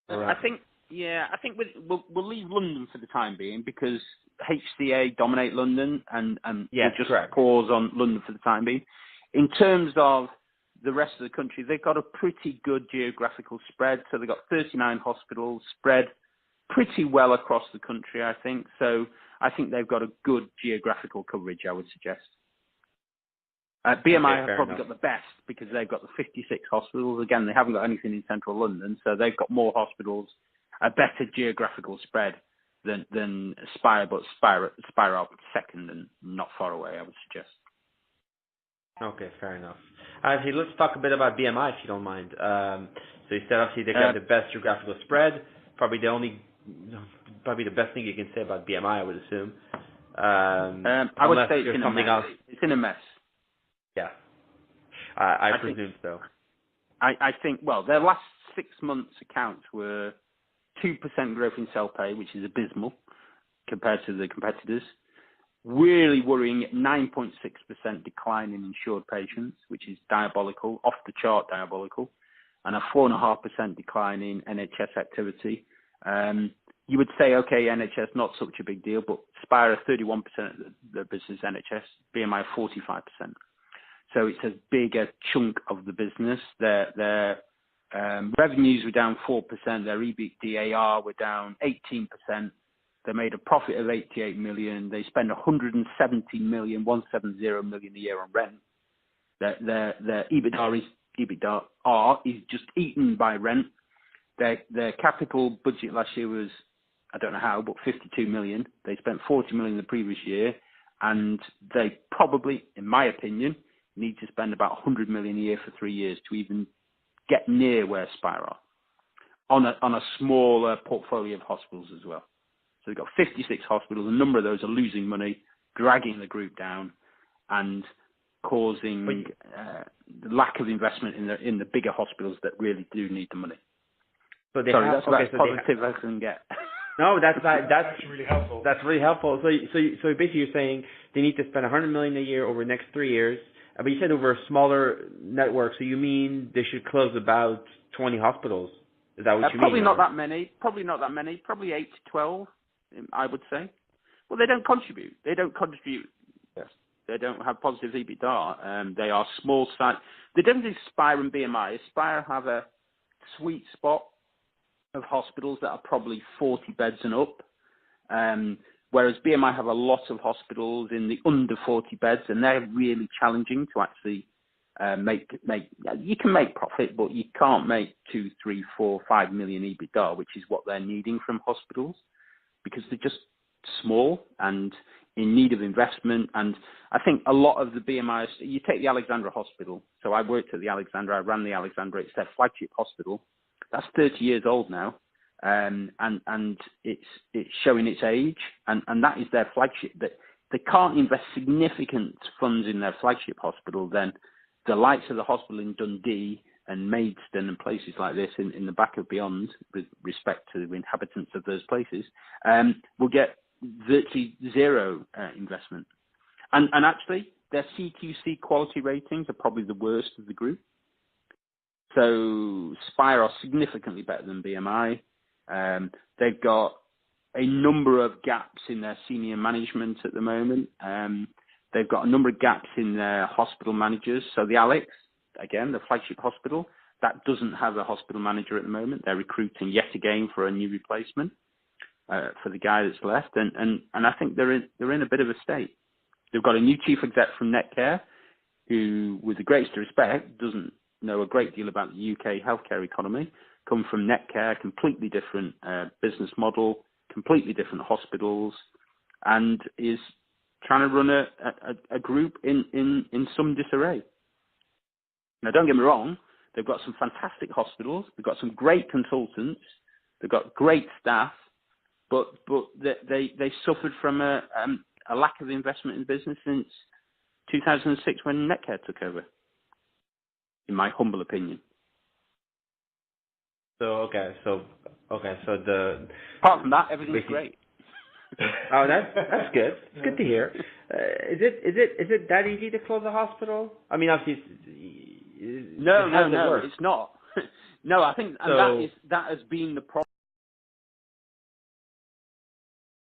I think, we'll leave London for the time being because HCA dominate London and Yes, we'll just correct. pause on London for the time being. In terms of the rest of the country, they've got a pretty good geographical spread. So they've got 39 hospitals spread pretty well across the country, I think. So I think they've got a good geographical coverage, I would suggest. BMI have probably got the best because they've got the 56 hospitals. Again, they haven't got anything in central London, so they've got more hospitals, a better geographical spread than Spire, but Spire are second and not far away, I would suggest. Okay, fair enough. Actually, let's talk a bit about BMI, if you don't mind. So you said obviously they got the best geographical spread. Probably the best thing you can say about BMI, I would assume. I would say it's in something a mess. else. It's in a mess. Yeah, I presume so. I think, well, their last 6 months accounts were 2% growth in self-pay, which is abysmal compared to the competitors. Really worrying at 9.6% decline in insured patients, which is diabolical, off the chart diabolical, and a 4.5% decline in NHS activity. You would say, okay, NHS not such a big deal, but Spire are 31% of the business NHS, BMI 45%. So it's a bigger chunk of the business. Their revenues were down 4%. Their EBITDA were down 18%. They made a profit of 88 million. They spend 170 million a year on rent. Their EBITDA is just eaten by rent. Their capital budget last year was, I don't know how, but 52 million. They spent 40 million the previous year, and they probably, in my opinion, need to spend about 100 million a year for 3 years to even get near where Spire are on a smaller portfolio of hospitals as well. So they've got 56 hospitals. A number of those are losing money, dragging the group down, and causing the lack of investment in the bigger hospitals that really do need the money. So that's about as positive as I can get. No, that's really helpful. That's really helpful. So basically, you're saying they need to spend 100 million a year over the next 3 years. But you said over a smaller network. So you mean they should close about 20 hospitals? Is that what you mean? Probably not that many. Probably 8 to 12, I would say. Well, they don't contribute. Yes. They don't have positive EBITDA. They are small size. The difference is Spire and BMI. Spire have a sweet spot of hospitals that are probably 40 beds and up, whereas BMI have a lot of hospitals in the under 40 beds, and they're really challenging to actually make. You can make profit, but you can't make 2, 3, 4, 5 million EBITDA, which is what they're needing from hospitals, because they're just small and in need of investment. And I think a lot of the BMI, you take the Alexandra Hospital. So I worked at the Alexandra. I ran the Alexandra. It's their flagship hospital. That's 30 years old now, and it's showing its age, and that is their flagship. That they can't invest significant funds in their flagship hospital, then the likes of the hospital in Dundee and Maidstone and places like this in the back of beyond, with respect to the inhabitants of those places, will get virtually zero investment. And actually, their CQC quality ratings are probably the worst of the group. So Spire are significantly better than BMI. They've got a number of gaps in their senior management at the moment. They've got a number of gaps in their hospital managers. So the Alex, again, the flagship hospital, that doesn't have a hospital manager at the moment. They're recruiting yet again for a new replacement for the guy that's left. And I think they're in a bit of a state. They've got a new chief exec from Netcare who, with the greatest respect, doesn't know a great deal about the UK healthcare economy, come from Netcare, completely different business model, completely different hospitals, and is trying to run a group in some disarray. Now, don't get me wrong, they've got some fantastic hospitals, they've got some great consultants, they've got great staff, but they suffered from a lack of investment in business since 2006 when Netcare took over, in my humble opinion. So the apart from that, everything's great. Oh, that's good. It's good to hear. Is it that easy to close a hospital? I mean, obviously, no, it's not. No, I think and So that has been the problem.